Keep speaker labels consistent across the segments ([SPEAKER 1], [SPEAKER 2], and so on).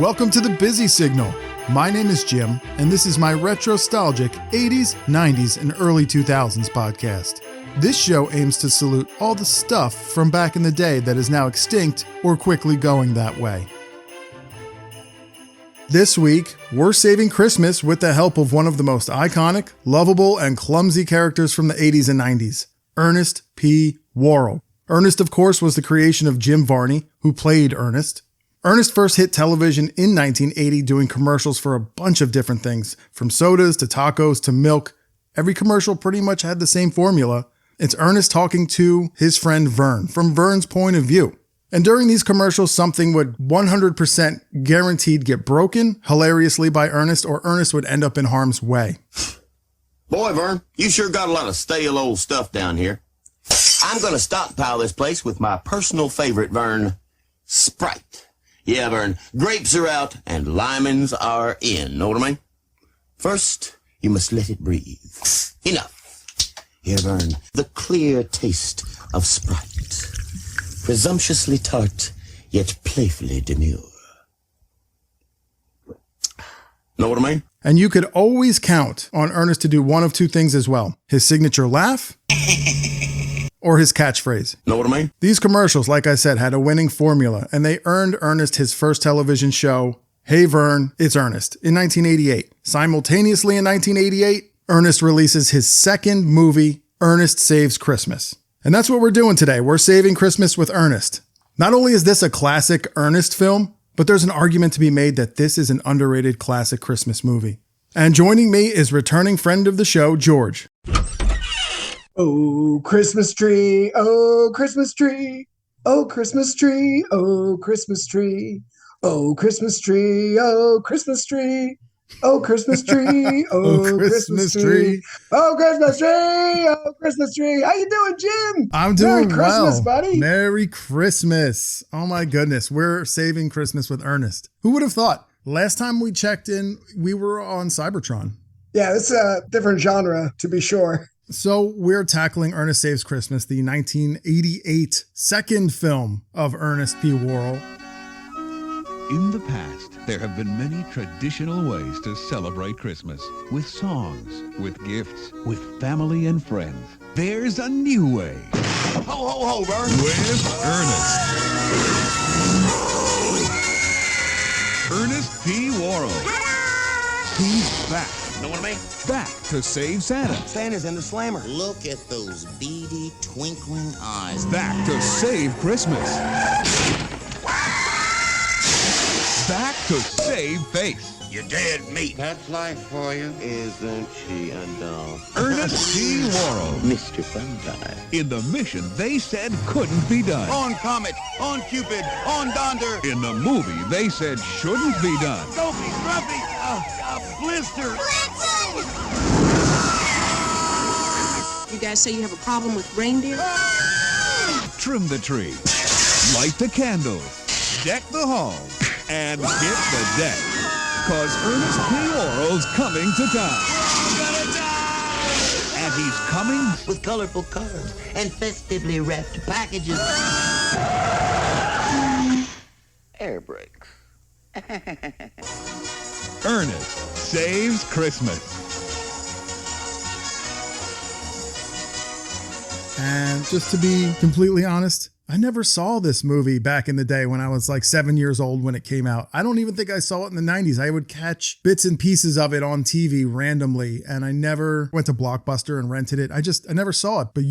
[SPEAKER 1] Welcome to the Busy Signal. My name is Jim, and this is my retrostalgic 80s, 90s, and early 2000s podcast. This show aims to salute all the stuff from back in the day that is now extinct or quickly going that way. This week, we're saving Christmas with the help of one of the most iconic, lovable, and clumsy characters from the 80s and 90s, Ernest P. Worrell. Ernest, of course, was the creation of Jim Varney, who played Ernest. Ernest first hit television in 1980 doing commercials for a bunch of different things, from sodas to tacos to milk. Every commercial pretty much had the same formula. It's Ernest talking to his friend Vern, from Vern's point of view. And during these commercials, something would 100% guaranteed get broken hilariously by Ernest, or Ernest would end up in harm's way.
[SPEAKER 2] Boy, Vern, you sure got a lot of stale old stuff down here. I'm gonna stockpile this place with my personal favorite, Vern, Sprite. Yeah, Vern, grapes are out and lemons are in. Know what I mean? First, you must let it breathe. Enough. Here, Vern, the clear taste of Sprite. Presumptuously tart, yet playfully demure. Know what I mean?
[SPEAKER 1] And you could always count on Ernest to do one of two things as well. His signature laugh or his catchphrase.
[SPEAKER 2] Know what I mean?
[SPEAKER 1] These commercials, like I said, had a winning formula, and they earned Ernest his first television show, Hey Vern, It's Ernest, in 1988. Simultaneously in 1988, Ernest releases his second movie, Ernest Saves Christmas. And that's what we're doing today. We're saving Christmas with Ernest. Not only is this a classic Ernest film, but there's an argument to be made that this is an underrated classic Christmas movie. And joining me is returning friend of the show, George.
[SPEAKER 3] Oh, Christmas tree, oh, Christmas tree, oh, Christmas tree, oh, Christmas tree, oh, Christmas tree, oh, Christmas tree, oh, Christmas tree, oh, Christmas tree, oh, Christmas tree, oh, Christmas tree. How you doing, Jim?
[SPEAKER 1] I'm doing
[SPEAKER 3] Merry Christmas,
[SPEAKER 1] well,
[SPEAKER 3] buddy.
[SPEAKER 1] Merry Christmas. Oh my goodness, we're saving Christmas with Ernest. Who would have thought? Last time we checked in, we were on Cybertron.
[SPEAKER 3] Yeah, it's a different genre, to be sure.
[SPEAKER 1] So we're tackling Ernest Saves Christmas, the 1988 second film of Ernest P. Worrell.
[SPEAKER 4] In the past, there have been many traditional ways to celebrate Christmas. With songs, with gifts, with family and friends. There's a new way.
[SPEAKER 2] Ho, ho, ho, Vern.
[SPEAKER 4] With Ernest. Ernest P. Worrell. He's back.
[SPEAKER 2] Know what I mean?
[SPEAKER 4] Back to save Santa.
[SPEAKER 2] Santa's in the slammer.
[SPEAKER 5] Look at those beady, twinkling eyes.
[SPEAKER 4] Back to save Christmas. Back to save face.
[SPEAKER 2] You're dead meat.
[SPEAKER 5] That's life for you.
[SPEAKER 2] Isn't she a doll?
[SPEAKER 4] Ernest P. Worrell.
[SPEAKER 5] Mr. Funtime.
[SPEAKER 4] In the mission they said couldn't be done.
[SPEAKER 2] On Comet, on Cupid, on Donder.
[SPEAKER 4] In the movie they said shouldn't be done.
[SPEAKER 2] Sophie, Scruffy, Blister.
[SPEAKER 6] You guys say you have a problem with reindeer?
[SPEAKER 4] Trim the tree. Light the candles. Deck the halls. And hit the deck. 'Cause Ernest P. Worrell's coming to town. And he's coming
[SPEAKER 5] With colorful cards and festively wrapped packages. Air brakes.
[SPEAKER 4] Ernest Saves Christmas.
[SPEAKER 1] And just to be completely honest, I never saw this movie back in the day when I was like 7 years old when it came out. I don't even think I saw it in the 90s. I would catch bits and pieces of it on TV randomly, and I never went to Blockbuster and rented it. I never saw it. But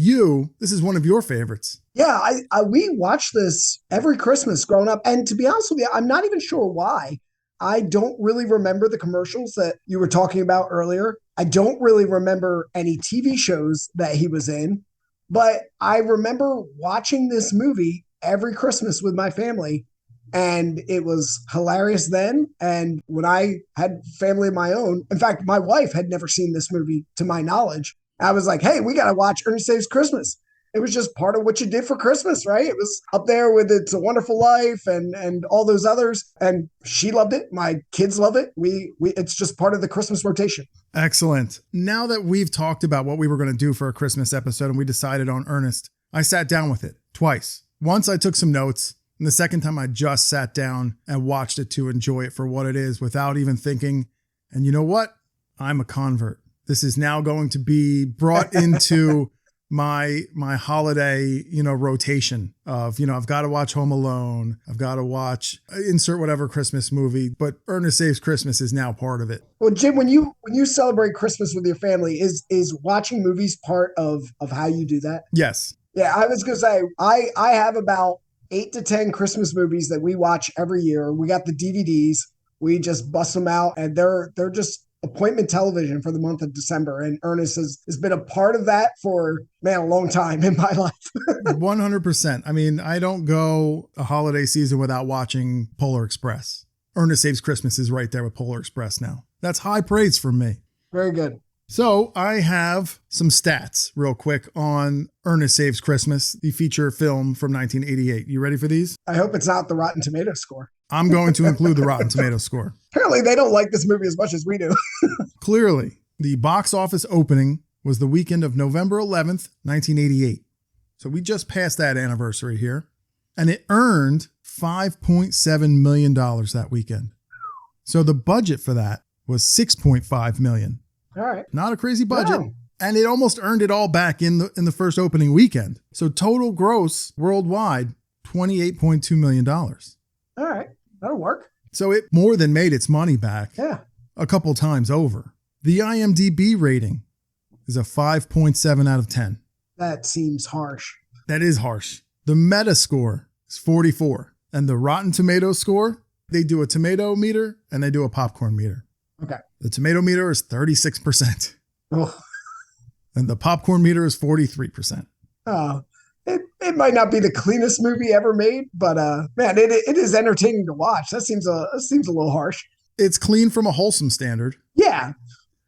[SPEAKER 1] this is one of your favorites.
[SPEAKER 3] Yeah, we watched this every Christmas growing up. And to be honest with you, I'm not even sure why. I don't really remember the commercials that you were talking about earlier. I don't really remember any TV shows that he was in. But I remember watching this movie every Christmas with my family, and it was hilarious then. And when I had family of my own, in fact, my wife had never seen this movie to my knowledge. I was like, hey, we got to watch Ernest Saves Christmas. It was just part of what you did for Christmas, right? It was up there with It's a Wonderful Life and all those others. And she loved it. My kids love it. It's just part of the Christmas rotation.
[SPEAKER 1] Excellent. Now that we've talked about what we were going to do for a Christmas episode and we decided on Ernest, I sat down with it twice. Once I took some notes, And the second time I just sat down and watched it to enjoy it for what it is without even thinking, and you know what? I'm a convert. This is now going to be brought into my holiday, rotation of, I've got to watch Home Alone. I've got to watch, insert whatever Christmas movie, but Ernest Saves Christmas is now part of it.
[SPEAKER 3] Well, Jim, when you celebrate Christmas with your family, is watching movies part of how you do that?
[SPEAKER 1] Yes.
[SPEAKER 3] Yeah, I was going to say, I have about 8 to 10 Christmas movies that we watch every year. We got the DVDs. We just bust them out, and they're just appointment television for the month of December. And Ernest has been a part of that for, a long time in my life.
[SPEAKER 1] 100%. I mean, I don't go a holiday season without watching Polar Express. Ernest Saves Christmas is right there with Polar Express now. That's high praise from me.
[SPEAKER 3] Very good.
[SPEAKER 1] So I have some stats real quick on Ernest Saves Christmas, the feature film from 1988. You ready for these?
[SPEAKER 3] I hope it's not the Rotten Tomatoes score.
[SPEAKER 1] I'm going to include the Rotten Tomatoes score.
[SPEAKER 3] Apparently they don't like this movie as much as we do.
[SPEAKER 1] Clearly, the box office opening was the weekend of November 11th, 1988. So we just passed that anniversary here. And it earned $5.7 million that weekend. So the budget for that was $6.5 million.
[SPEAKER 3] All right.
[SPEAKER 1] Not a crazy budget.
[SPEAKER 3] Wow.
[SPEAKER 1] And it almost earned it all back in the first opening weekend. So total gross worldwide, $28.2 million.
[SPEAKER 3] All right. That'll work.
[SPEAKER 1] So it more than made its money back.
[SPEAKER 3] Yeah.
[SPEAKER 1] A couple times over. The IMDb rating is a 5.7 out of 10.
[SPEAKER 3] That seems harsh.
[SPEAKER 1] That is harsh. The meta score is 44. And the Rotten Tomatoes score, they do a tomato meter and they do a popcorn meter.
[SPEAKER 3] Okay.
[SPEAKER 1] The tomato meter is 36%.
[SPEAKER 3] Oh.
[SPEAKER 1] And the popcorn meter is 43%.
[SPEAKER 3] Oh. It might not be the cleanest movie ever made, but man, it is entertaining to watch. That seems a little harsh.
[SPEAKER 1] It's clean from a wholesome standard.
[SPEAKER 3] Yeah,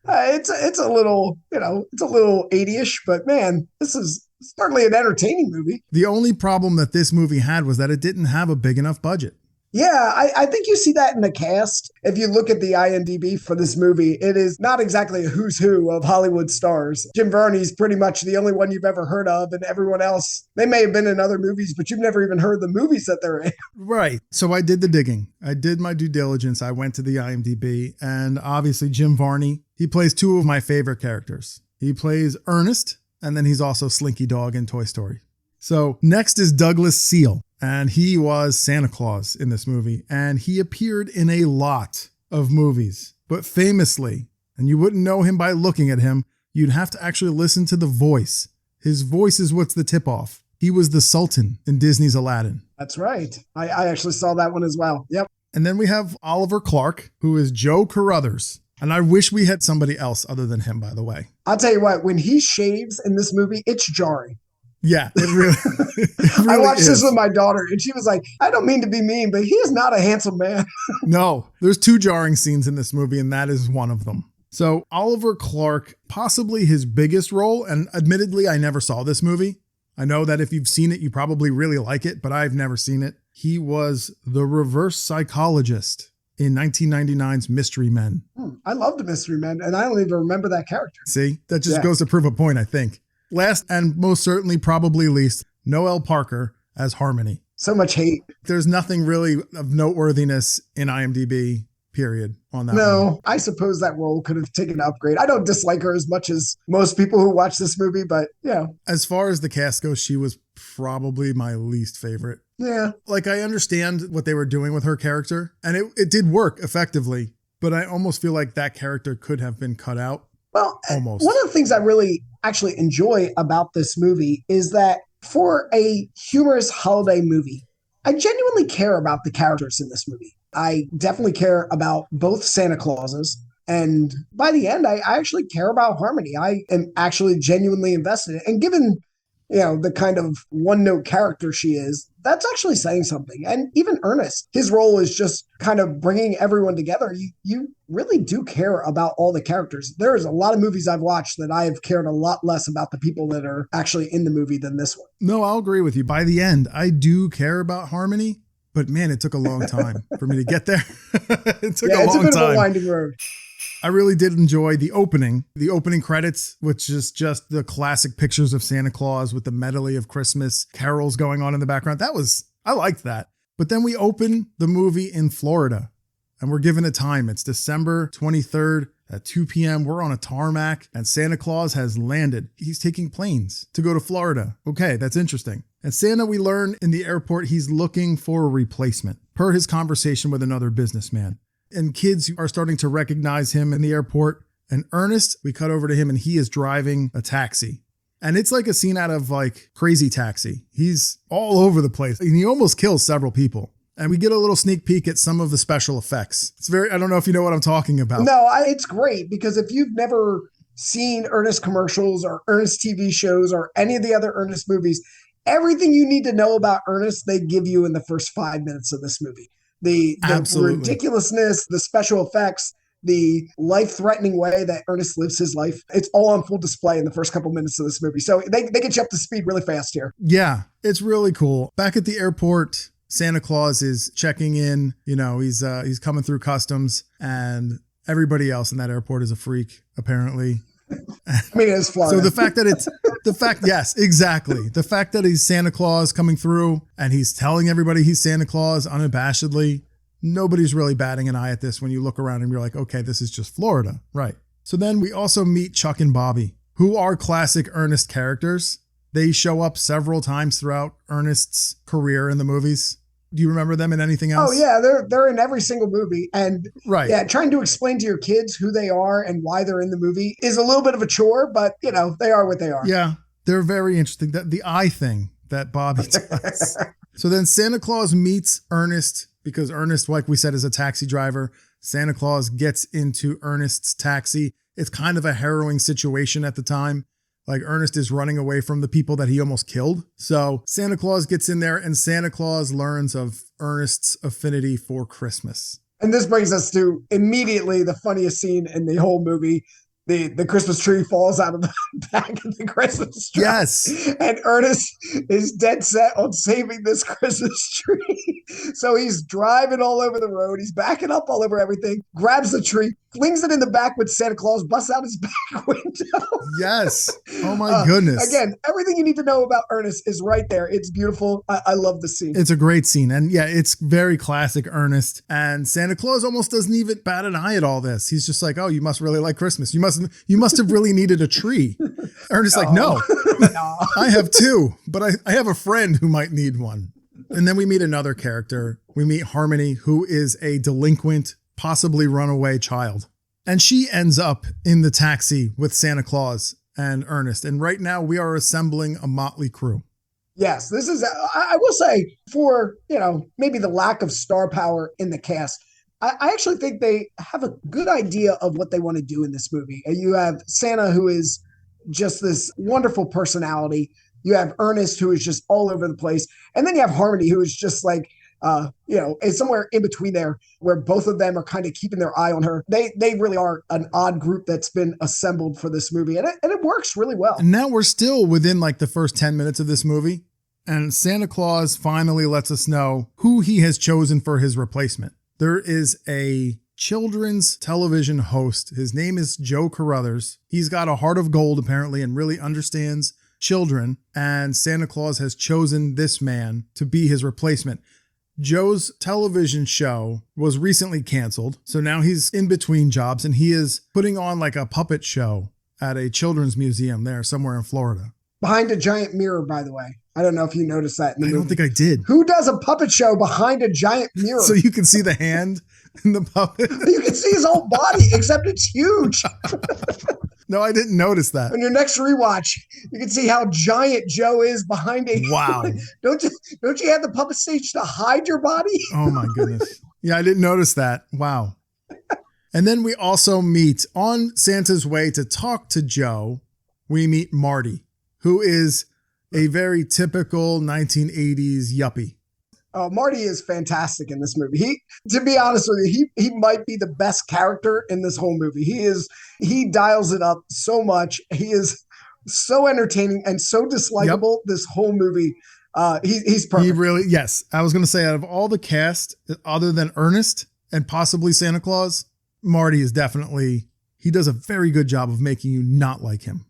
[SPEAKER 3] it's a little, it's a little 80-ish, but man, this is certainly an entertaining movie.
[SPEAKER 1] The only problem that this movie had was that it didn't have a big enough budget.
[SPEAKER 3] Yeah, I think you see that in the cast. If you look at the IMDb for this movie, it is not exactly a who's who of Hollywood stars. Jim Verney's pretty much the only one you've ever heard of, and everyone else, they may have been in other movies, but you've never even heard the movies that they're in.
[SPEAKER 1] Right. So I did the digging. I did my due diligence. I went to the IMDb, and obviously Jim Varney, he plays two of my favorite characters. He plays Ernest, and then he's also Slinky Dog in Toy Story. So next is Douglas Seal. And he was Santa Claus in this movie. And he appeared in a lot of movies. But famously, and you wouldn't know him by looking at him, you'd have to actually listen to the voice. His voice is what's the tip-off. He was the Sultan in Disney's Aladdin.
[SPEAKER 3] That's right. I actually saw that one as well. Yep.
[SPEAKER 1] And then we have Oliver Clark, who is Joe Carruthers. And I wish we had somebody else other than him, by the way.
[SPEAKER 3] I'll tell you what, when he shaves in this movie, it's jarring.
[SPEAKER 1] Yeah, it really
[SPEAKER 3] I watched
[SPEAKER 1] is.
[SPEAKER 3] This with my daughter, and she was like, I don't mean to be mean, but he is not a handsome man.
[SPEAKER 1] No, there's two jarring scenes in this movie, and that is one of them. So Oliver Clark, possibly his biggest role, and admittedly, I never saw this movie. I know that if you've seen it, you probably really like it, but I've never seen it. He was the reverse psychologist in 1999's Mystery Men.
[SPEAKER 3] I loved Mystery Men, and I don't even remember that character.
[SPEAKER 1] See, that just goes to prove a point, I think. Last and most certainly probably least, Noel Parker as Harmony.
[SPEAKER 3] So much hate.
[SPEAKER 1] There's nothing really of noteworthiness in IMDb, period, on that one.
[SPEAKER 3] No, I suppose that role could have taken an upgrade. I don't dislike her as much as most people who watch this movie, but yeah.
[SPEAKER 1] As far as the cast goes, she was probably my least favorite.
[SPEAKER 3] Yeah.
[SPEAKER 1] Like, I understand what they were doing with her character, and it did work effectively, but I almost feel like that character could have been cut out.
[SPEAKER 3] Well,
[SPEAKER 1] almost.
[SPEAKER 3] One of the things I really actually enjoy about this movie is that for a humorous holiday movie, I genuinely care about the characters in this movie. I definitely care about both Santa Clauses. And by the end, I actually care about Harmony. I am actually genuinely invested in it. And given, the kind of one-note character she is, that's actually saying something. And even Ernest, his role is just kind of bringing everyone together. You really do care about all the characters. There's a lot of movies I've watched that I have cared a lot less about the people that are actually in the movie than this one.
[SPEAKER 1] No, I'll agree with you. By the end, I do care about Harmony, but man, it took a long time for me to get there. It took a long time.
[SPEAKER 3] It's a bit of a winding road.
[SPEAKER 1] I really did enjoy the opening credits, which is just the classic pictures of Santa Claus with the medley of Christmas carols going on in the background. I liked that. But then we open the movie in Florida and we're given a time. It's December 23rd at 2 p.m. We're on a tarmac and Santa Claus has landed. He's taking planes to go to Florida. Okay, that's interesting. And Santa, we learn in the airport, he's looking for a replacement per his conversation with another businessman. And kids are starting to recognize him in the airport. And Ernest, we cut over to him and he is driving a taxi. And it's like a scene out of like Crazy Taxi. He's all over the place and he almost kills several people. And we get a little sneak peek at some of the special effects. It's I don't know if you know what I'm talking about.
[SPEAKER 3] No, it's great because if you've never seen Ernest commercials or Ernest TV shows or any of the other Ernest movies, everything you need to know about Ernest, they give you in the first 5 minutes of this movie. The ridiculousness, the special effects, the life-threatening way that Ernest lives his life. It's all on full display in the first couple minutes of this movie. So they get you up to speed really fast here.
[SPEAKER 1] Yeah, it's really cool. Back at the airport, Santa Claus is checking in. You know, he's coming through customs and everybody else in that airport is a freak, apparently.
[SPEAKER 3] I mean, it's Florida.
[SPEAKER 1] So yes, exactly. The fact that he's Santa Claus coming through and he's telling everybody he's Santa Claus unabashedly. Nobody's really batting an eye at this when you look around and you're like, okay, this is just Florida. Right. So then we also meet Chuck and Bobby, who are classic Ernest characters. They show up several times throughout Ernest's career in the movies. Do you remember them in anything else?
[SPEAKER 3] Oh, yeah. They're in every single movie. And
[SPEAKER 1] right.
[SPEAKER 3] Yeah, trying to explain to your kids who they are and why they're in the movie is a little bit of a chore, but, you know, they are what they are.
[SPEAKER 1] Yeah, they're very interesting. The eye thing that Bobby does. So then Santa Claus meets Ernest because Ernest, like we said, is a taxi driver. Santa Claus gets into Ernest's taxi. It's kind of a harrowing situation at the time. Like Ernest is running away from the people that he almost killed. So Santa Claus gets in there and Santa Claus learns of Ernest's affinity for Christmas.
[SPEAKER 3] And this brings us to immediately the funniest scene in the whole movie. The Christmas tree falls out of the back of the Christmas tree.
[SPEAKER 1] Yes.
[SPEAKER 3] And Ernest is dead set on saving this Christmas tree. So he's driving all over the road. He's backing up all over everything, grabs the tree, flings it in the back with Santa Claus, busts out his back window.
[SPEAKER 1] Yes. Oh my goodness.
[SPEAKER 3] Again, everything you need to know about Ernest is right there. It's beautiful. I love the scene.
[SPEAKER 1] It's a great scene. And yeah, it's very classic Ernest. And Santa Claus almost doesn't even bat an eye at all this. He's just like, oh, you must really like Christmas. You must have really needed a tree. Ernest's like, no, I have two, but I have a friend who might need one. And then we meet another character. We meet Harmony, who is a delinquent, possibly runaway child. And she ends up in the taxi with Santa Claus and Ernest. And right now we are assembling a motley crew.
[SPEAKER 3] Yes, this is, I will say, for, maybe the lack of star power in the cast, I actually think they have a good idea of what they want to do in this movie. You have Santa, who is just this wonderful personality. You have Ernest, who is just all over the place. And then you have Harmony, who is just like, is somewhere in between there where both of them are kind of keeping their eye on her. They really are an odd group that's been assembled for this movie. And it works really well.
[SPEAKER 1] And now we're still within like the first 10 minutes of this movie. And Santa Claus finally lets us know who he has chosen for his replacement. There is a children's television host. His name is Joe Carruthers. He's got a heart of gold, apparently, and really understands children. And Santa Claus has chosen this man to be his replacement. Joe's television show was recently canceled. So now he's in between jobs and he is putting on like a puppet show at a children's museum there somewhere in Florida.
[SPEAKER 3] Behind a giant mirror, by the way. I don't know if you noticed that in the movie.
[SPEAKER 1] I don't think I did.
[SPEAKER 3] Who does a puppet show behind a giant mirror?
[SPEAKER 1] So you can see the hand in the puppet?
[SPEAKER 3] You can see his whole body, except it's huge.
[SPEAKER 1] No, I didn't notice that.
[SPEAKER 3] On your next rewatch, you can see how giant Joe is behind a...
[SPEAKER 1] Wow.
[SPEAKER 3] Don't you have the puppet stage to hide your body?
[SPEAKER 1] Oh my goodness. Yeah, I didn't notice that. Wow. And then we also meet on Santa's way to talk to Joe. We meet Marty, who is a very typical 1980s yuppie.
[SPEAKER 3] Oh, Marty is fantastic in this movie. To be honest with you, he might be the best character in this whole movie. He dials it up so much. He is so entertaining and so dislikable. Yep. This whole movie. He's perfect.
[SPEAKER 1] He really, yes. I was going to say, out of all the cast, other than Ernest and possibly Santa Claus, Marty is definitely, he does a very good job of making you not like him.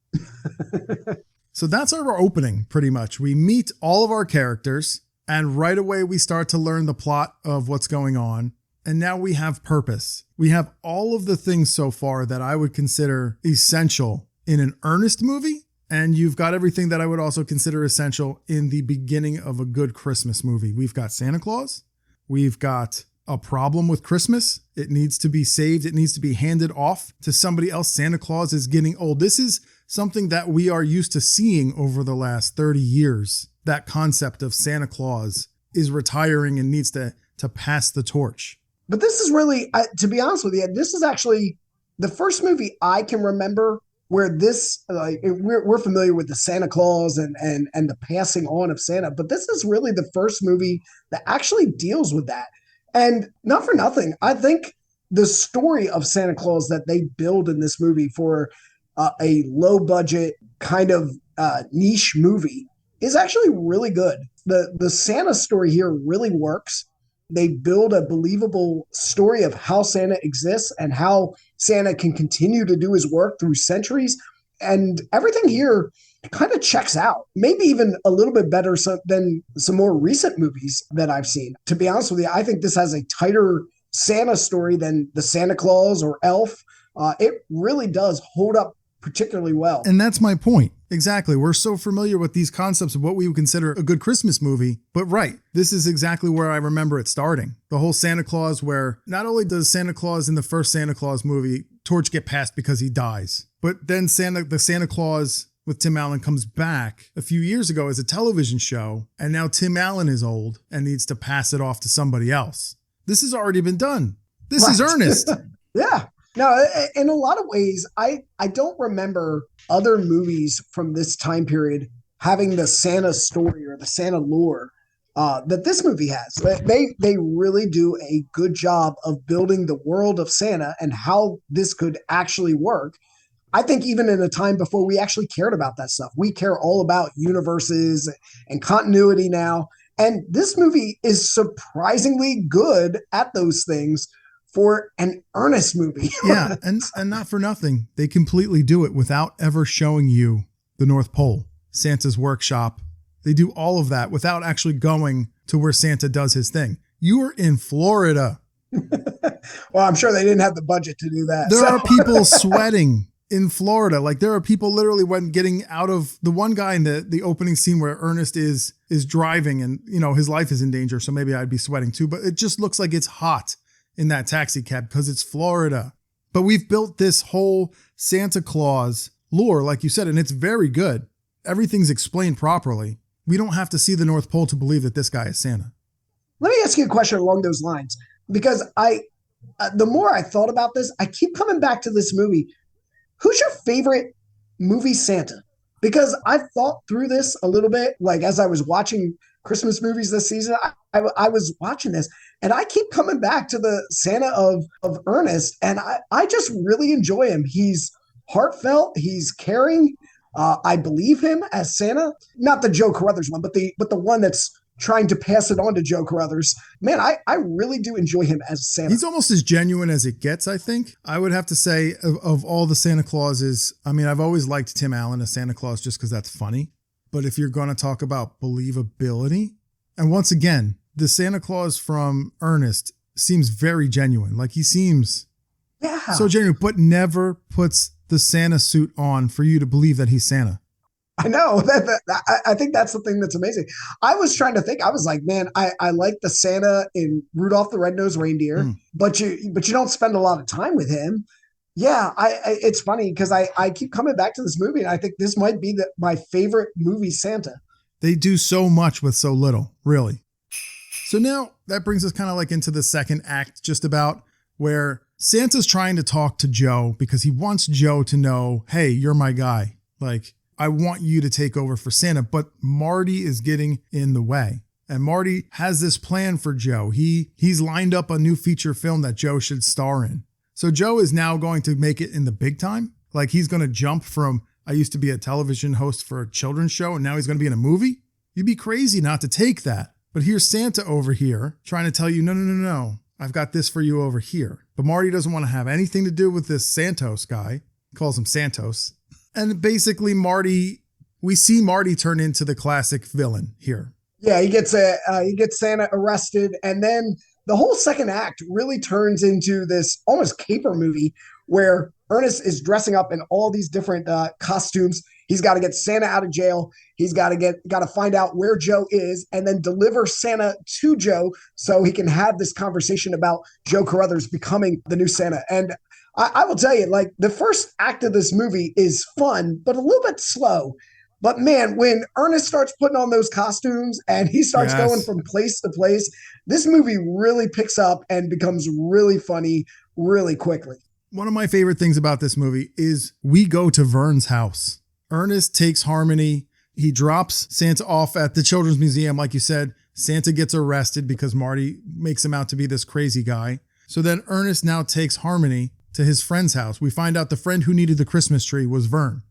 [SPEAKER 1] So that's our opening, pretty much. We meet all of our characters, And right away, we start to learn the plot of what's going on. And now we have purpose. We have all of the things so far that I would consider essential in an Ernest movie. And you've got everything that I would also consider essential in the beginning of a good Christmas movie. We've got Santa Claus. We've got a problem with Christmas. It needs to be saved. It needs to be handed off to somebody else. Santa Claus is getting old. This is something that we are used to seeing over the last 30 years. That concept of Santa Claus is retiring and needs to pass the torch.
[SPEAKER 3] But this is really, to be honest with you, this is actually the first movie I can remember where this, we're familiar with the Santa Claus and the passing on of Santa, but this is really the first movie that actually deals with that. And not for nothing, I think the story of Santa Claus that they build in this movie for a low budget kind of niche movie is actually really good. The Santa story here really works. They build a believable story of how Santa exists and how Santa can continue to do his work through centuries. And everything here kind of checks out, maybe even a little bit better than some more recent movies that I've seen. To be honest with you, I think this has a tighter Santa story than the Santa Claus or Elf. It really does hold up particularly well.
[SPEAKER 1] And that's my point. Exactly. We're so familiar with these concepts of what we would consider a good Christmas movie. But right, this is exactly where I remember it starting. The whole Santa Claus, where not only does Santa Claus in the first Santa Claus movie, torch get passed because he dies, but then the Santa Claus with Tim Allen comes back a few years ago as a television show. And now Tim Allen is old and needs to pass it off to somebody else. This has already been done. This is Ernest.
[SPEAKER 3] Yeah. No, in a lot of ways, I don't remember other movies from this time period having the Santa story or the Santa lore that this movie has. They really do a good job of building the world of Santa and how this could actually work. I think even in a time before we actually cared about that stuff, we care all about universes and continuity now. And this movie is surprisingly good at those things for an Ernest movie.
[SPEAKER 1] Yeah, and not for nothing, they completely do it without ever showing you the North Pole, Santa's workshop. They do all of that without actually going to where Santa does his thing. You are in Florida.
[SPEAKER 3] Well, I'm sure they didn't have the budget to do that.
[SPEAKER 1] There are people sweating in Florida. Like there are people literally when getting out of the one guy in the opening scene where Ernest is driving and, you know, his life is in danger. So maybe I'd be sweating too, but it just looks like it's hot in that taxi cab because it's Florida. But we've built this whole Santa Claus lore, like you said, and it's very good. Everything's explained properly. We don't have to see the North Pole to believe that this guy is Santa.
[SPEAKER 3] Let me ask you a question along those lines, because the more I thought about this, I keep coming back to this movie. Who's your favorite movie Santa? Because I've thought through this a little bit, like as I was watching Christmas movies this season, I was watching this and I keep coming back to the Santa of Ernest, and I just really enjoy him. He's heartfelt, he's caring. I believe him as Santa, not the Joe Carruthers one, but the one that's trying to pass it on to Joe Carruthers. Man, I really do enjoy him as Santa.
[SPEAKER 1] He's almost as genuine as it gets, I think. I would have to say of all the Santa Clauses, I mean, I've always liked Tim Allen as Santa Claus just because that's funny. But if you're going to talk about believability, and once again, the Santa Claus from Ernest seems very genuine. Like he seems so genuine, but never puts the Santa suit on for you to believe that he's Santa.
[SPEAKER 3] I know I think that's the thing that's amazing. I was trying to think. I was like, man, I like the Santa in Rudolph the Red-Nosed Reindeer, but you don't spend a lot of time with him. Yeah, it's funny because I keep coming back to this movie, and I think this might be my favorite movie Santa.
[SPEAKER 1] They do so much with so little, really. So now that brings us kind of like into the second act, just about where Santa's trying to talk to Joe because he wants Joe to know, hey, you're my guy. Like, I want you to take over for Santa, but Marty is getting in the way. And Marty has this plan for Joe. He's lined up a new feature film that Joe should star in. So Joe is now going to make it in the big time. Like he's going to jump from, I used to be a television host for a children's show, and now he's going to be in a movie. You'd be crazy not to take that. But here's Santa over here trying to tell you, no. I've got this for you over here. But Marty doesn't want to have anything to do with this Santos guy. He calls him Santos. And basically we see Marty turn into the classic villain here.
[SPEAKER 3] Yeah, he gets Santa arrested, and then the whole second act really turns into this almost caper movie where Ernest is dressing up in all these different costumes. He's got to get Santa out of jail. He's got to find out where Joe is, and then deliver Santa to Joe so he can have this conversation about Joe Carruthers becoming the new Santa. And I will tell you, like the first act of this movie is fun, but a little bit slow. But man, when Ernest starts putting on those costumes and he starts going from place to place, this movie really picks up and becomes really funny really quickly.
[SPEAKER 1] One of my favorite things about this movie is we go to Vern's house. Ernest takes Harmony. He drops Santa off at the Children's Museum. Like you said, Santa gets arrested because Marty makes him out to be this crazy guy. So then Ernest now takes Harmony to his friend's house. We find out the friend who needed the Christmas tree was Vern.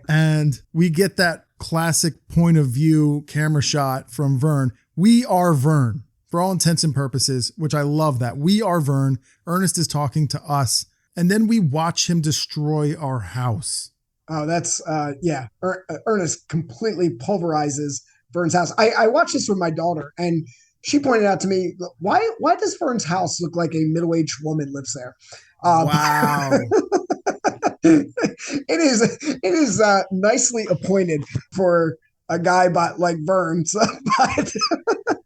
[SPEAKER 1] And we get that classic point of view camera shot from Vern. We are Vern for all intents and purposes, which I love that. We are Vern. Ernest is talking to us. And then we watch him destroy our house.
[SPEAKER 3] Oh, that's, yeah. Ernest completely pulverizes Vern's house. I watched this with my daughter, and she pointed out to me, why does Vern's house look like a middle-aged woman lives there?
[SPEAKER 1] Wow.
[SPEAKER 3] It is nicely appointed for a guy like Vern. But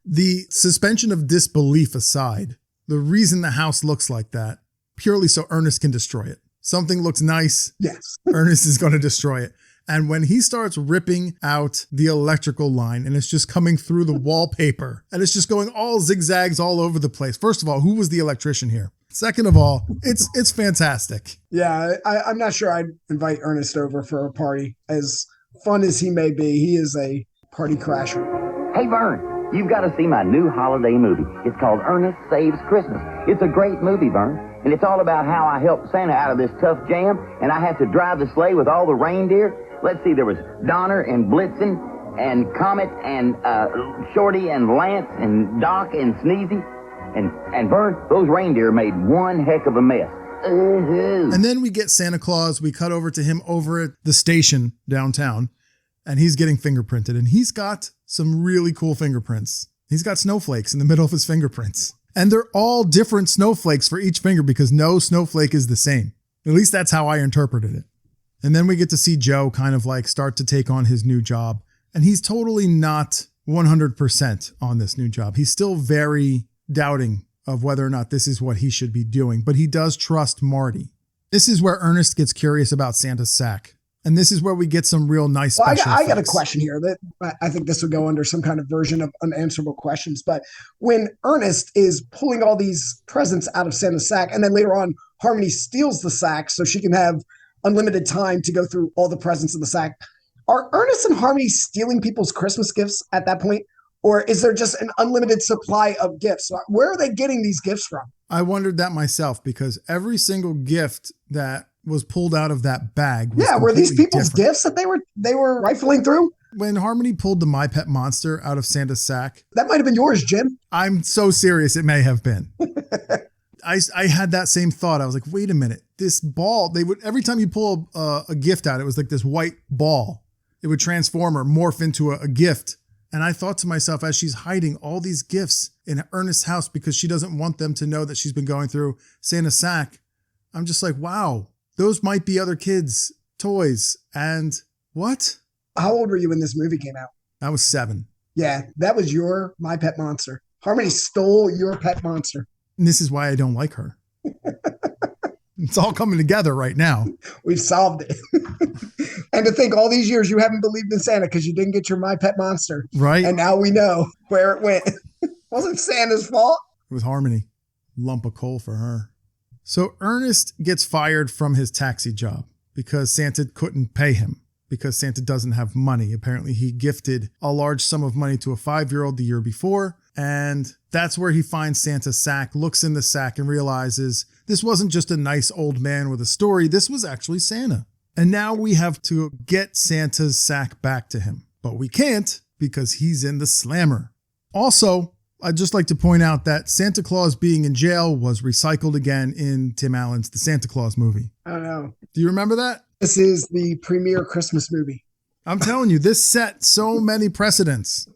[SPEAKER 1] the suspension of disbelief aside, the reason the house looks like that, purely so Ernest can destroy it. Something looks nice.
[SPEAKER 3] Yes.
[SPEAKER 1] Ernest is going to destroy it. And when he starts ripping out the electrical line and it's just coming through the wallpaper and it's just going all zigzags all over the place. First of all, who was the electrician here? Second of all, it's fantastic.
[SPEAKER 3] Yeah, I'm not sure I'd invite Ernest over for a party. As fun as he may be, he is a party crasher.
[SPEAKER 7] Hey, Vern, you've got to see my new holiday movie. It's called Ernest Saves Christmas. It's a great movie, Vern. And it's all about how I helped Santa out of this tough jam, and I had to drive the sleigh with all the reindeer. Let's see, there was Donner and Blitzen and Comet and Shorty and Lance and Doc and Sneezy. And Vern, those reindeer made one heck of a mess.
[SPEAKER 1] And then we get Santa Claus. We cut over to him over at the station downtown, and he's getting fingerprinted. And he's got some really cool fingerprints. He's got snowflakes in the middle of his fingerprints. And they're all different snowflakes for each finger because no snowflake is the same. At least that's how I interpreted it. And then we get to see Joe kind of like start to take on his new job. And he's totally not 100% on this new job. He's still very doubting of whether or not this is what he should be doing, but he does trust Marty. This is where Ernest gets curious about Santa's sack. And this is where we get some real nice special
[SPEAKER 3] I got a
[SPEAKER 1] effects.
[SPEAKER 3] question here that I think this would go under some kind of version of unanswerable questions. But when Ernest is pulling all these presents out of Santa's sack, and then later on, Harmony steals the sack so she can have unlimited time to go through all the presents in the sack, are Ernest and Harmony stealing people's Christmas gifts at that point? Or is there just an unlimited supply of gifts? Where are they getting these gifts from?
[SPEAKER 1] I wondered that myself because every single gift that was pulled out of that bag was
[SPEAKER 3] were these people's
[SPEAKER 1] different.
[SPEAKER 3] gifts that they were rifling through?
[SPEAKER 1] When Harmony pulled the My Pet Monster out of Santa's sack,
[SPEAKER 3] That might have been yours, Jim.
[SPEAKER 1] I'm so serious it may have been. I had that same thought. I was like, wait a minute, this ball, they would, every time you pull a gift out, it was like this white ball. It would transform or morph into a gift. And I thought to myself, as she's hiding all these gifts in Ernest's house because she doesn't want them to know that she's been going through Santa's sack, I'm just like, wow, those might be other kids' toys. And what?
[SPEAKER 3] How old were you when this movie came out?
[SPEAKER 1] I was 7.
[SPEAKER 3] Yeah, that was your My Pet Monster. Harmony stole your pet monster.
[SPEAKER 1] And this is why I don't like her. It's all coming together right now.
[SPEAKER 3] We've solved it. And to think all these years you haven't believed in Santa because you didn't get your My Pet Monster.
[SPEAKER 1] Right?
[SPEAKER 3] And now we know where it went. Wasn't Santa's fault.
[SPEAKER 1] It was Harmony. Lump of coal for her. So Ernest gets fired from his taxi job because Santa couldn't pay him, because Santa doesn't have money. Apparently he gifted a large sum of money to a 5-year-old the year before. And that's where he finds Santa's sack, looks in the sack and realizes this wasn't just a nice old man with a story. This was actually Santa. And now we have to get Santa's sack back to him. But we can't because he's in the slammer. Also, I'd just like to point out that Santa Claus being in jail was recycled again in Tim Allen's The Santa Claus movie.
[SPEAKER 3] I don't know.
[SPEAKER 1] Do you remember that?
[SPEAKER 3] This is the premier Christmas movie.
[SPEAKER 1] I'm telling you, this set so many precedents.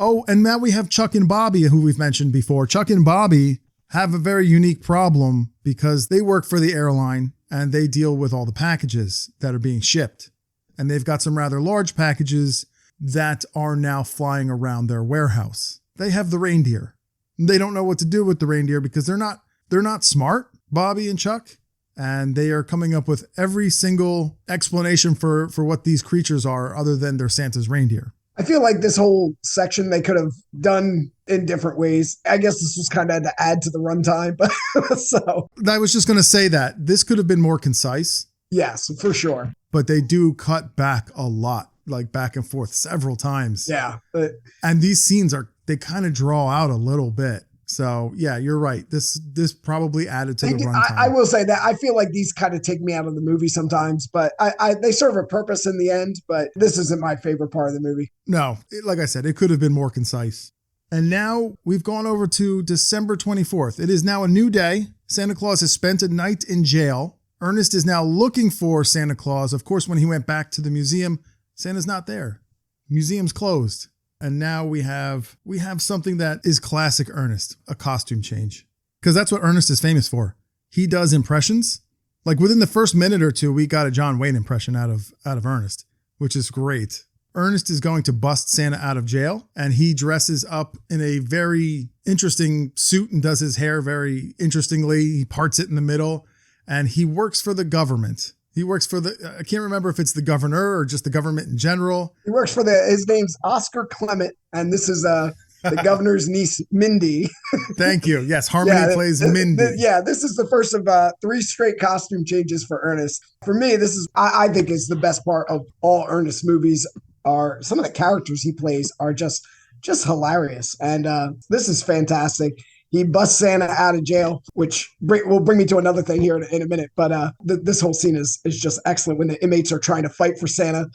[SPEAKER 1] Oh, and now we have Chuck and Bobby, who we've mentioned before. Chuck and Bobby have a very unique problem because they work for the airline and they deal with all the packages that are being shipped. And they've got some rather large packages that are now flying around their warehouse. They have the reindeer. They don't know what to do with the reindeer because they're not smart, Bobby and Chuck. And they are coming up with every single explanation for what these creatures are other than they're Santa's reindeer.
[SPEAKER 3] I feel like this whole section they could have done in different ways. I guess this was kind of to add to the runtime, but so.
[SPEAKER 1] I was just going to say that this could have been more concise.
[SPEAKER 3] Yes, for sure.
[SPEAKER 1] But they do cut back a lot, like back and forth several times.
[SPEAKER 3] Yeah.
[SPEAKER 1] And these scenes they kind of draw out a little bit. So yeah, you're right. This probably added to the runtime.
[SPEAKER 3] I will say that I feel like these kind of take me out of the movie sometimes, but they serve a purpose in the end. But this isn't my favorite part of the movie.
[SPEAKER 1] No, like I said, it could have been more concise. And now we've gone over to December 24th. It is now a new day. Santa Claus has spent a night in jail. Ernest is now looking for Santa Claus. Of course, when he went back to the museum, Santa's not there. Museum's closed. And now we have something that is classic Ernest, a costume change. Because that's what Ernest is famous for. He does impressions. Like within the first minute or two, we got a John Wayne impression out of Ernest, which is great. Ernest is going to bust Santa out of jail, and he dresses up in a very interesting suit and does his hair very interestingly. He parts it in the middle, and he works for the government. He works for I can't remember if it's the governor or just the government in general.
[SPEAKER 3] He works for his name's Oscar Clement, and this is the governor's niece, Mindy.
[SPEAKER 1] Thank you. Yes, Harmony plays Mindy.
[SPEAKER 3] This is the first of 3 straight costume changes for Ernest. For me, this is, I think, is the best part of all Ernest movies. Are some of the characters he plays are just hilarious, and this is fantastic. He busts Santa out of jail, which will bring me to another thing here in a minute. But this whole scene is just excellent when the inmates are trying to fight for Santa.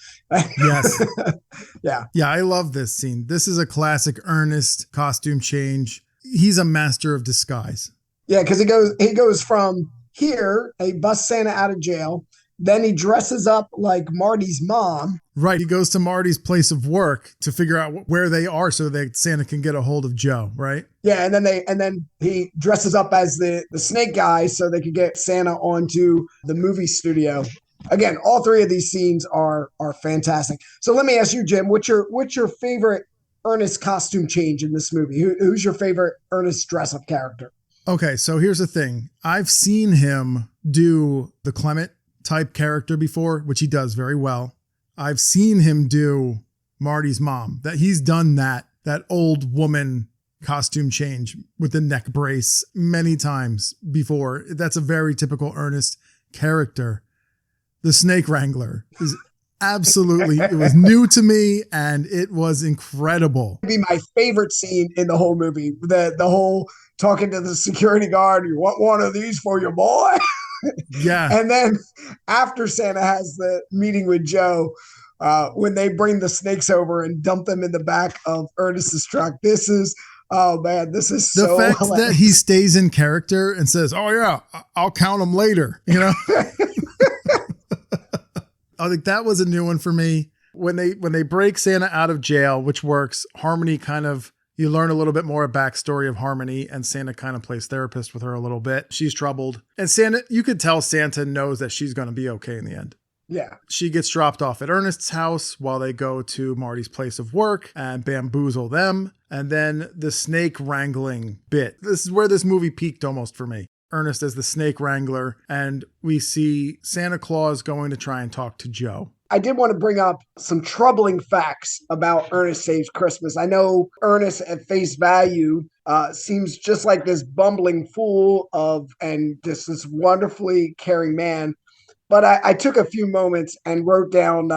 [SPEAKER 1] Yes.
[SPEAKER 3] Yeah.
[SPEAKER 1] Yeah, I love this scene. This is a classic Ernest costume change. He's a master of disguise.
[SPEAKER 3] Yeah, because he goes from here, he busts Santa out of jail. Then he dresses up like Marty's mom.
[SPEAKER 1] Right. He goes to Marty's place of work to figure out where they are so that Santa can get a hold of Joe, right?
[SPEAKER 3] Yeah, and then he dresses up as the snake guy so they could get Santa onto the movie studio. Again, all 3 of these scenes are fantastic. So let me ask you, Jim, what's your favorite Ernest costume change in this movie? Who's your favorite Ernest dress-up character?
[SPEAKER 1] Okay, so here's the thing. I've seen him do the Clement type character before, which he does very well. I've seen him do Marty's mom. That he's done that old woman costume change with the neck brace many times before. That's a very typical Ernest character. The Snake Wrangler is absolutely, it was new to me and it was incredible.
[SPEAKER 3] It'd be my favorite scene in the whole movie. The whole talking to the security guard, you want one of these for your boy?
[SPEAKER 1] Yeah.
[SPEAKER 3] And then after Santa has the meeting with Joe, when they bring the snakes over and dump them in the back of Ernest's truck, this is so
[SPEAKER 1] the fact
[SPEAKER 3] hilarious.
[SPEAKER 1] that he stays in character and says, "Oh yeah, I'll count them later," you know. I think that was a new one for me. When they break Santa out of jail, which works, Harmony you learn a little bit more backstory of Harmony, and Santa kind of plays therapist with her a little bit. She's troubled. And Santa, you could tell Santa knows that she's going to be okay in the end.
[SPEAKER 3] Yeah.
[SPEAKER 1] She gets dropped off at Ernest's house while they go to Marty's place of work and bamboozle them. And then the snake wrangling bit. This is where this movie peaked almost for me. Ernest as the snake wrangler, and we see Santa Claus going to try and talk to Joe.
[SPEAKER 3] I did want to bring up some troubling facts about Ernest Saves Christmas. I know Ernest at face value seems just like this bumbling fool and just this wonderfully caring man. But I took a few moments and wrote down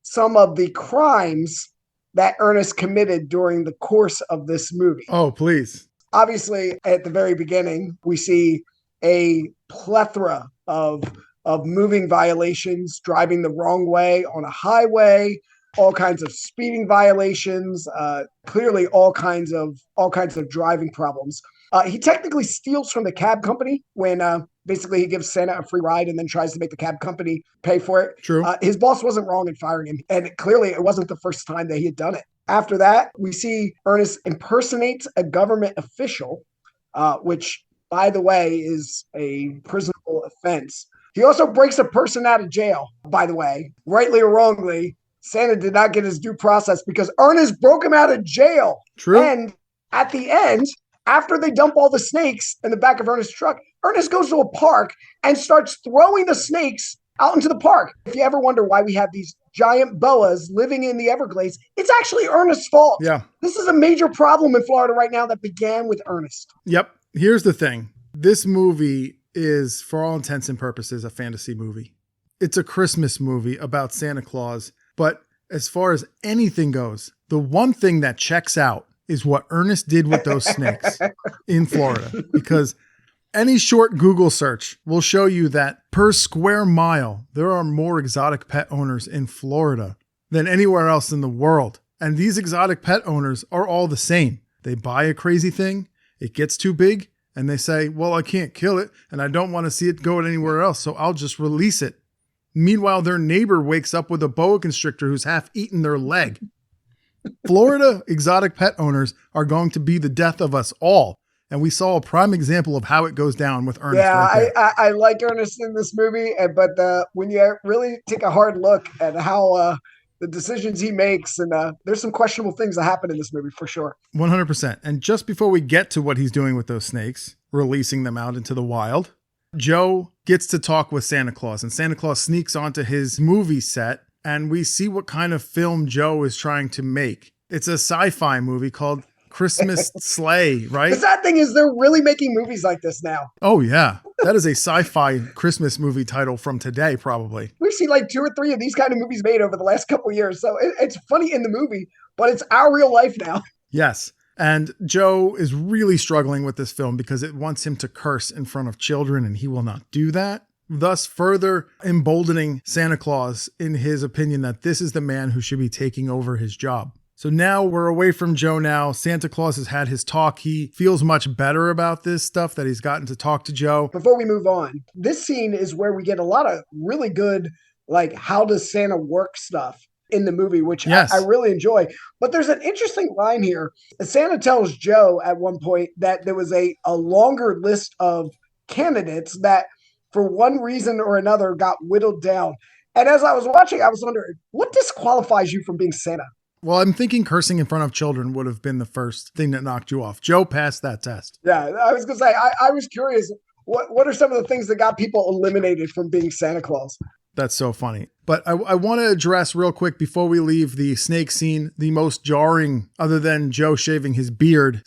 [SPEAKER 3] some of the crimes that Ernest committed during the course of this movie.
[SPEAKER 1] Oh, please.
[SPEAKER 3] Obviously, at the very beginning, we see a plethora of moving violations, driving the wrong way on a highway, all kinds of speeding violations, clearly all kinds of driving problems. He technically steals from the cab company when basically he gives Santa a free ride and then tries to make the cab company pay for it.
[SPEAKER 1] True.
[SPEAKER 3] His boss wasn't wrong in firing him, and clearly it wasn't the first time that he had done it. After that, we see Ernest impersonates a government official, which, by the way, is a prisonable offense. He also breaks a person out of jail, by the way, rightly or wrongly. Santa did not get his due process because Ernest broke him out of jail.
[SPEAKER 1] True.
[SPEAKER 3] And at the end, after they dump all the snakes in the back of Ernest's truck, Ernest goes to a park and starts throwing the snakes out into the park. If you ever wonder why we have these giant boas living in the Everglades, it's actually Ernest's fault.
[SPEAKER 1] Yeah.
[SPEAKER 3] This is a major problem in Florida right now that began with Ernest.
[SPEAKER 1] Yep. Here's the thing. This movie is, for all intents and purposes, a fantasy movie. It's a Christmas movie about Santa Claus. But as far as anything goes, the one thing that checks out is what Ernest did with those snakes in Florida. Because any short Google search will show you that per square mile, there are more exotic pet owners in Florida than anywhere else in the world. And these exotic pet owners are all the same. They buy a crazy thing, it gets too big, and they say, well, I can't kill it, and I don't want to see it go anywhere else, so I'll just release it. Meanwhile, their neighbor wakes up with a boa constrictor who's half eaten their leg. Florida exotic pet owners are going to be the death of us all. And we saw a prime example of how it goes down with Ernest.
[SPEAKER 3] Yeah,
[SPEAKER 1] right there.
[SPEAKER 3] I like Ernest in this movie, but when you really take a hard look at how the decisions he makes, and there's some questionable things that happen in this movie for sure.
[SPEAKER 1] 100%. And just before we get to what he's doing with those snakes, releasing them out into the wild, Joe gets to talk with Santa Claus, and Santa Claus sneaks onto his movie set, and we see what kind of film Joe is trying to make. It's a sci-fi movie called Christmas Sleigh, right?
[SPEAKER 3] The sad thing is they're really making movies like this now.
[SPEAKER 1] Oh, yeah. That is a sci-fi Christmas movie title from today, probably.
[SPEAKER 3] We've seen like 2 or 3 of these kind of movies made over the last couple of years. So it's funny in the movie, but it's our real life now.
[SPEAKER 1] Yes. And Joe is really struggling with this film because it wants him to curse in front of children, and he will not do that, thus further emboldening Santa Claus in his opinion that this is the man who should be taking over his job. So now we're away from Joe now. Santa Claus has had his talk. He feels much better about this stuff that he's gotten to talk to Joe.
[SPEAKER 3] Before we move on, this scene is where we get a lot of really good, like, how does Santa work stuff in the movie, which
[SPEAKER 1] yes.
[SPEAKER 3] I really enjoy. But there's an interesting line here. Santa tells Joe at one point that there was a longer list of candidates that for one reason or another got whittled down. And as I was watching, I was wondering, what disqualifies you from being Santa?
[SPEAKER 1] Well, I'm thinking cursing in front of children would have been the first thing that knocked you off. Joe passed that test.
[SPEAKER 3] Yeah, I was going to say, I was curious, what are some of the things that got people eliminated from being Santa Claus?
[SPEAKER 1] That's so funny. But I want to address real quick before we leave the snake scene, the most jarring, other than Joe shaving his beard,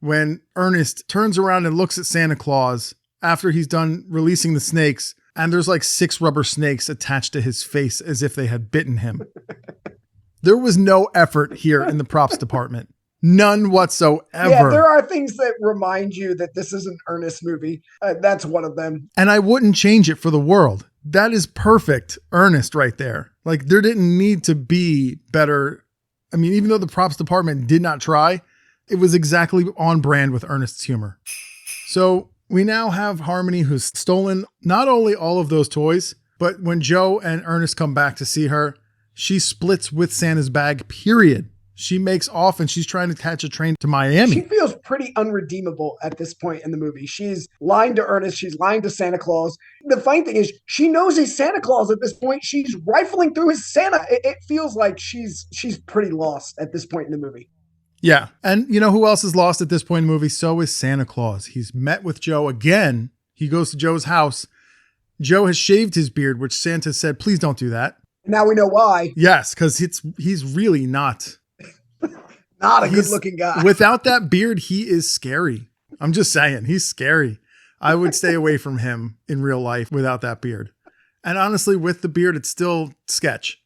[SPEAKER 1] when Ernest turns around and looks at Santa Claus after he's done releasing the snakes, and there's like 6 rubber snakes attached to his face as if they had bitten him. There was no effort here in the props department. None whatsoever.
[SPEAKER 3] Yeah, there are things that remind you that this is an Ernest movie. That's one of them.
[SPEAKER 1] And I wouldn't change it for the world. That is perfect Ernest right there. Like, there didn't need to be better. I mean, even though the props department did not try, it was exactly on brand with Ernest's humor. So we now have Harmony, who's stolen not only all of those toys, but when Joe and Ernest come back to see her, she splits with Santa's bag, period. She makes off and she's trying to catch a train to Miami.
[SPEAKER 3] She feels pretty unredeemable at this point in the movie. She's lying to Ernest. She's lying to Santa Claus. The funny thing is, she knows he's Santa Claus at this point. She's rifling through his Santa. It feels like she's pretty lost at this point in the movie.
[SPEAKER 1] Yeah. And you know who else is lost at this point in the movie? So is Santa Claus. He's met with Joe again. He goes to Joe's house. Joe has shaved his beard, which Santa said, please don't do that.
[SPEAKER 3] Now we know why.
[SPEAKER 1] Yes, because he's really not
[SPEAKER 3] a good-looking guy.
[SPEAKER 1] Without that beard, he is scary. I'm just saying, he's scary. I would stay away from him in real life without that beard. And honestly, with the beard, it's still sketch.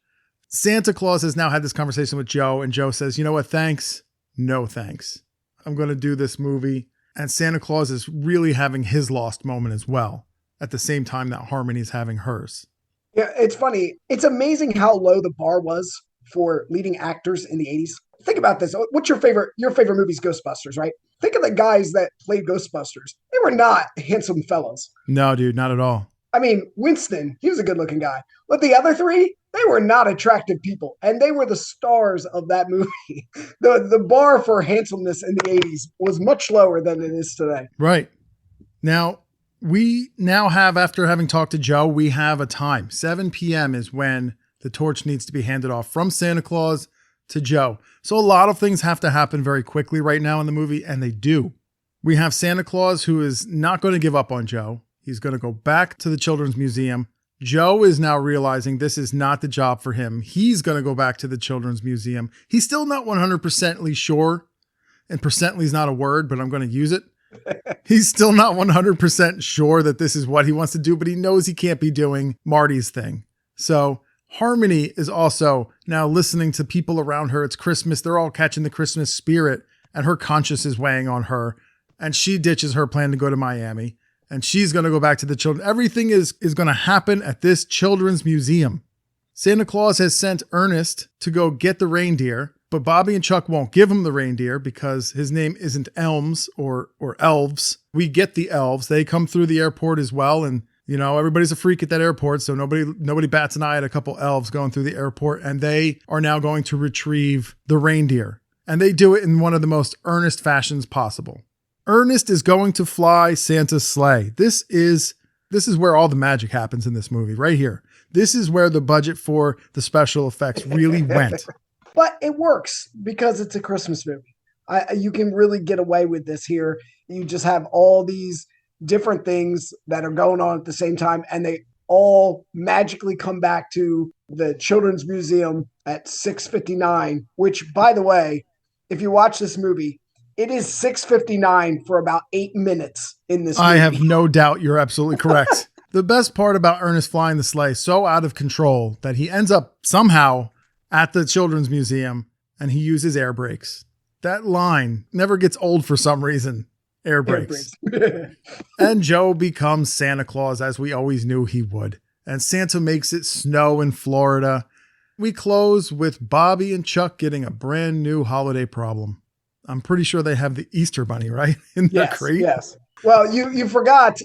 [SPEAKER 1] Santa Claus has now had this conversation with Joe, and Joe says, you know what, thanks. No thanks. I'm going to do this movie. And Santa Claus is really having his lost moment as well, at the same time that Harmony's having hers.
[SPEAKER 3] Yeah, it's funny. It's amazing how low the bar was for leading actors in the 80s. Think about this. What's your favorite movie's Ghostbusters, right? Think of the guys that played Ghostbusters. They were not handsome fellows.
[SPEAKER 1] No, dude, not at all.
[SPEAKER 3] I mean, Winston, he was a good looking guy. But the other three, they were not attractive people. And they were the stars of that movie. The bar for handsomeness in the 80s was much lower than it is today.
[SPEAKER 1] Right. Now, we now have, after having talked to Joe, we have a time. 7 p.m. is when the torch needs to be handed off from Santa Claus to Joe. So a lot of things have to happen very quickly right now in the movie, and they do. We have Santa Claus, who is not going to give up on Joe. He's going to go back to the Children's Museum. Joe is now realizing this is not the job for him. He's going to go back to the Children's Museum. He's still not 100% sure, and percently is not a word, but I'm going to use it. He's still not 100% sure that this is what he wants to do, but he knows he can't be doing Marty's thing. So Harmony is also now listening to people around her. It's Christmas. They're all catching the Christmas spirit, and her conscience is weighing on her. And she ditches her plan to go to Miami, and she's going to go back to the children. Everything is going to happen at this Children's Museum. Santa Claus has sent Ernest to go get the reindeer, but Bobby and Chuck won't give him the reindeer because his name isn't Elms or Elves. We get the elves. They come through the airport as well, and everybody's a freak at that airport, so nobody bats an eye at a couple elves going through the airport, and they are now going to retrieve the reindeer. And they do it in one of the most earnest fashions possible. Ernest is going to fly Santa's sleigh. This is where all the magic happens in this movie, right here. This is where the budget for the special effects really went.
[SPEAKER 3] But it works because it's a Christmas movie. You can really get away with this here. You just have all these different things that are going on at the same time, and they all magically come back to the Children's Museum at 6:59, which, by the way, if you watch this movie, it is 6:59 for about 8 minutes in this movie.
[SPEAKER 1] I have no doubt you're absolutely correct. The best part about Ernest flying the sleigh, so out of control that he ends up somehow at the Children's Museum and he uses air brakes. That line never gets old for some reason. Air brakes. And Joe becomes Santa Claus, as we always knew he would. And Santa makes it snow in Florida. We close with Bobby and Chuck getting a brand new holiday problem. I'm pretty sure they have the Easter Bunny, right? In their crate?
[SPEAKER 3] Yes. Well, you forgot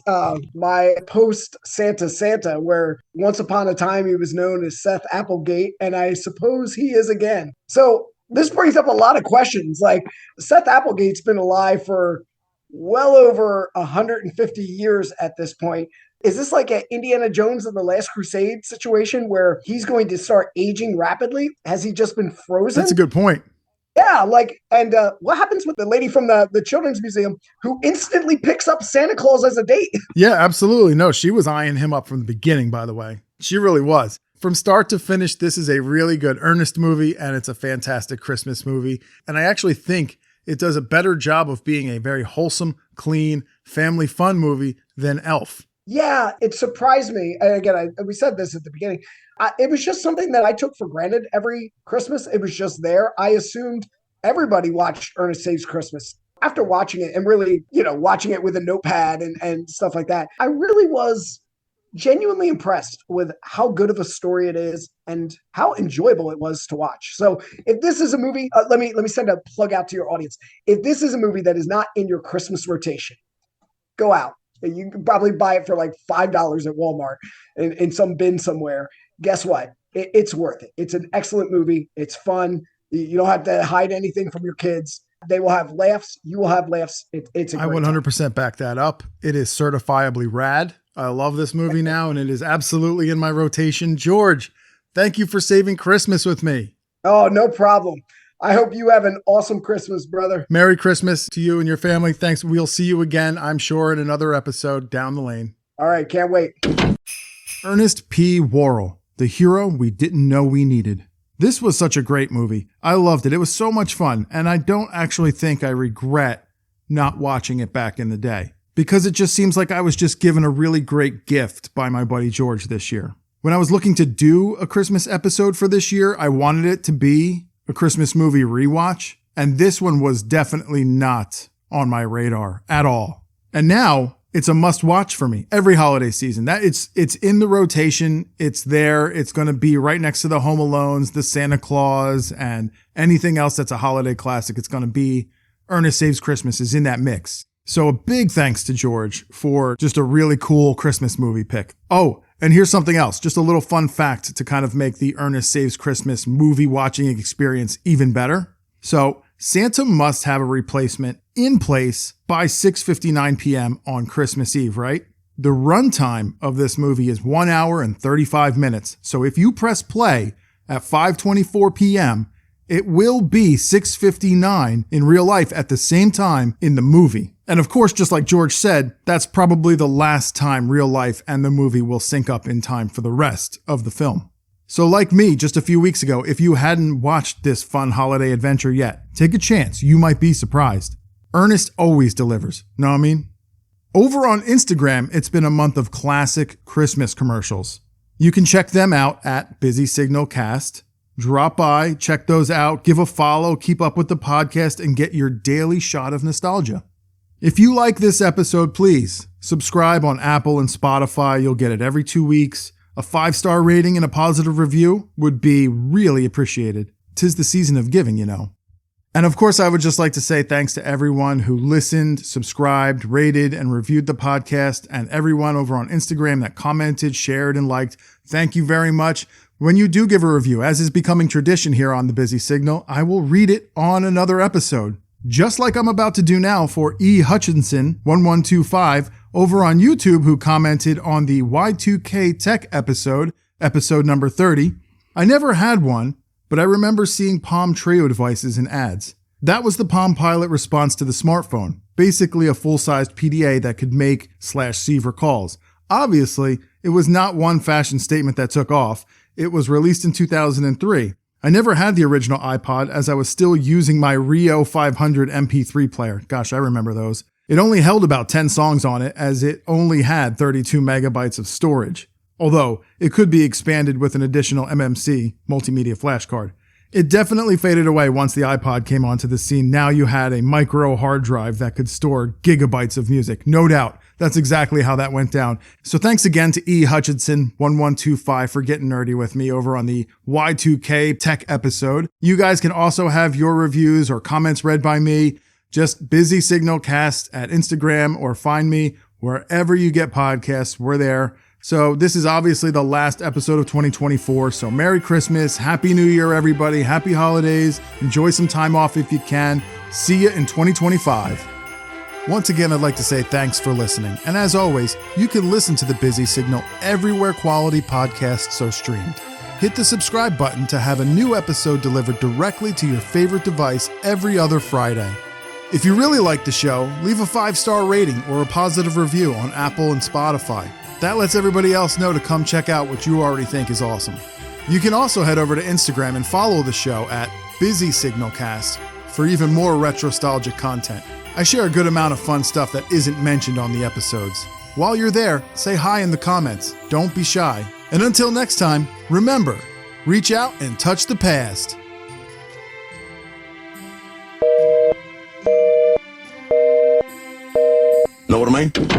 [SPEAKER 3] my post-Santa, where once upon a time he was known as Seth Applegate, and I suppose he is again. So this brings up a lot of questions. Like, Seth Applegate's been alive for well over 150 years at this point. Is this like an Indiana Jones and the Last Crusade situation where he's going to start aging rapidly? Has he just been frozen?
[SPEAKER 1] That's a good point.
[SPEAKER 3] Yeah, and what happens with the lady from the Children's Museum who instantly picks up Santa Claus as a date?
[SPEAKER 1] Yeah, absolutely. No, she was eyeing him up from the beginning, by the way. She really was. From start to finish, this is a really good Ernest movie, and it's a fantastic Christmas movie. And I actually think it does a better job of being a very wholesome, clean, family fun movie than Elf.
[SPEAKER 3] Yeah, it surprised me. And again, we said this at the beginning. It was just something that I took for granted every Christmas. It was just there. I assumed everybody watched Ernest Saves Christmas. After watching it and really, watching it with a notepad and stuff like that, I really was genuinely impressed with how good of a story it is and how enjoyable it was to watch. So if this is a movie, let me send a plug out to your audience. If this is a movie that is not in your Christmas rotation, go out. You can probably buy it for like $5 at Walmart in some bin somewhere. Guess what? It's worth it. It's an excellent movie. It's fun. You don't have to hide anything from your kids. They will have laughs. You will have laughs. It's a great
[SPEAKER 1] 100%
[SPEAKER 3] time.
[SPEAKER 1] back that up. It is certifiably rad. I love this movie now, and it is absolutely in my rotation. George, thank you for saving Christmas with me.
[SPEAKER 3] Oh, no problem. I hope you have an awesome Christmas, brother.
[SPEAKER 1] Merry Christmas to you and your family. Thanks. We'll see you again, I'm sure, in another episode down the lane.
[SPEAKER 3] All right. Can't wait.
[SPEAKER 1] Ernest P. Worrell, the hero we didn't know we needed. This was such a great movie. I loved it. It was so much fun, and I don't actually think I regret not watching it back in the day, because it just seems like I was just given a really great gift by my buddy George this year. When I was looking to do a Christmas episode for this year, I wanted it to be a Christmas movie rewatch, and this one was definitely not on my radar at all. And now it's a must watch for me every holiday season. That it's in the rotation. It's there. It's going to be right next to the Home Alones, the Santa Claus, and anything else that's a holiday classic. It's going to be Ernest Saves Christmas is in that mix. So a big thanks to George for just a really cool Christmas movie pick. Oh, and here's something else, just a little fun fact to kind of make the Ernest Saves Christmas movie watching experience even better. So Santa must have a replacement in place by 6:59 p.m. on Christmas Eve, right? The runtime of this movie is 1 hour and 35 minutes. So if you press play at 5:24 p.m., it will be 6:59 in real life at the same time in the movie. And of course, just like George said, that's probably the last time real life and the movie will sync up in time for the rest of the film. So like me just a few weeks ago, if you hadn't watched this fun holiday adventure yet, take a chance. You might be surprised. Ernest always delivers. Know what I mean? Over on Instagram, it's been a month of classic Christmas commercials. You can check them out at Busy Signal Cast. Drop by, check those out, give a follow, keep up with the podcast, and get your daily shot of nostalgia. If you like this episode, please subscribe on Apple and Spotify. You'll get it every 2 weeks. A 5-star rating and a positive review would be really appreciated. 'Tis the season of giving, you know. And of course, I would just like to say thanks to everyone who listened, subscribed, rated, and reviewed the podcast, and everyone over on Instagram that commented, shared, and liked. Thank you very much. When you do give a review, as is becoming tradition here on the Busy Signal, I will read it on another episode. Just like I'm about to do now for E. Hutchinson 1125 over on YouTube, who commented on the Y2K Tech episode number 30. I never had one, but I remember seeing Palm Treo devices in ads. That was the Palm Pilot response to the smartphone, basically a full-sized PDA that could make/receive calls. Obviously, it was not one fashion statement that took off. It was released in 2003. I never had the original iPod as I was still using my Rio 500 MP3 player. Gosh, I remember those. It only held about 10 songs on it as it only had 32 megabytes of storage. Although, it could be expanded with an additional MMC, multimedia flash card. It definitely faded away once the iPod came onto the scene. Now you had a micro hard drive that could store gigabytes of music. No doubt. That's exactly how that went down. So thanks again to E. Hutchinson 1125 for getting nerdy with me over on the Y2K Tech episode. You guys can also have your reviews or comments read by me. Just Busy Signal Cast at Instagram or find me wherever you get podcasts. We're there. So this is obviously the last episode of 2024. So Merry Christmas, Happy New Year, everybody. Happy holidays. Enjoy some time off if you can. See you in 2025. Once again, I'd like to say thanks for listening. And as always, you can listen to the Busy Signal everywhere quality podcasts are streamed. Hit the subscribe button to have a new episode delivered directly to your favorite device every other Friday. If you really like the show, leave a 5-star rating or a positive review on Apple and Spotify. That lets everybody else know to come check out what you already think is awesome. You can also head over to Instagram and follow the show at Busy Signal Cast for even more retrostalgic content. I share a good amount of fun stuff that isn't mentioned on the episodes. While you're there, say hi in the comments. Don't be shy. And until next time, remember, reach out and touch the past.
[SPEAKER 2] Know what I mean?